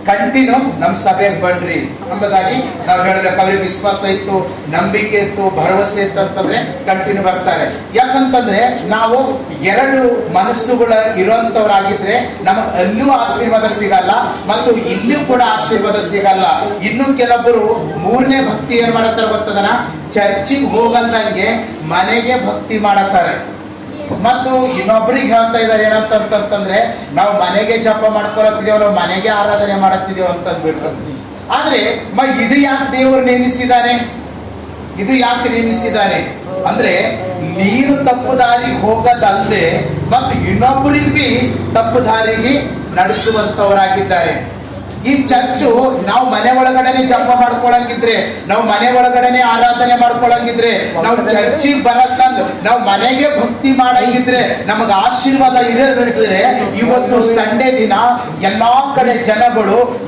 Continue ನಮ್ಮ ಸಭೆಗೆ ಬನ್ರಿ ಎಂಬುದಾಗಿ ನಾವು ಹೇಳ್ಬೇಕು. ಅವ್ರಿಗೆ ವಿಶ್ವಾಸ ಇತ್ತು, ನಂಬಿಕೆ ಇತ್ತು, ಭರವಸೆ ಇತ್ತು ಅಂತಂದ್ರೆ ಕಂಟಿನ್ಯೂ ಬರ್ತಾರೆ. ಯಾಕಂತಂದ್ರೆ ನಾವು ಎರಡು ಮನಸ್ಸುಗಳ ಇರುವಂತವರಾಗಿದ್ರೆ ನಮಗೆ ಅಲ್ಲೂ ಆಶೀರ್ವಾದ ಸಿಗಲ್ಲ ಮತ್ತು ಇಲ್ಲೂ ಕೂಡ ಆಶೀರ್ವಾದ ಸಿಗಲ್ಲ. ಇನ್ನು ಕೆಲವೊಬ್ಬರು ಮೂರನೇ ಭಕ್ತಿ ಏನ್ ಮಾಡತ್ತಾರ ಗೊತ್ತದನ, ಚರ್ಚಿಗೆ ಹೋಗಂದಂಗೆ ಮನೆಗೆ ಭಕ್ತಿ ಮಾಡತ್ತಾರೆ. ಮತ್ತು ಇನ್ನೊಬ್ರಿಗೆ ಹೇಳ್ತಾ ಇದ್ದಾರೆ ಏನಂತಂದ್ರೆ, ನಾವು ಮನೆಗೆ ಜಪ ಮಾಡ್ಕೊಳತ್ತಿದೇವ್, ನಾವು ಮನೆಗೆ ಆರಾಧನೆ ಮಾಡತ್ತಿದೇವ್ ಅಂತಂದ್ಬಿಟ್ರು. ಆದ್ರೆ ಇದು ಯಾಕೆ ದೇವರು ನೇಮಿಸಿದ್ದಾನೆ? ಇದು ಯಾಕೆ ನೇಮಿಸಿದ್ದಾನೆ ಅಂದ್ರೆ ನೀರು ತಪ್ಪು ದಾರಿಗೆ ಹೋಗದಲ್ಲದೆ ಮತ್ತು ಇನ್ನೊಬ್ಬರಿಗೆ ಬಿ ತಪ್ಪು ದಾರಿಗೆ ನಡೆಸುವಂತವರಾಗಿದ್ದಾರೆ. ಈ ಚರ್ಚು ನಾವು ಮನೆ ಒಳಗಡೆನೆ ಜಪ ಮಾಡ್ಕೊಳಂಗಿದ್ರೆ, ನಾವು ಮನೆ ಒಳಗಡೆನೆ ಆರಾಧನೆ ಮಾಡ್ಕೊಳಂಗಿದ್ರೆ, ನಾವು ಚರ್ಚಿಗೆ ಬರತ್ತಂದ್ ನಾವು ಮನೆಗೆ ಭಕ್ತಿ ಮಾಡಂಗಿದ್ರೆ ನಮಗ ಆಶೀರ್ವಾದ ಇರೋದಿದ್ರೆ ಇವತ್ತು ಸಂಡೇ ದಿನ ಎಲ್ಲಾ ಕಡೆ ಜನಗಳು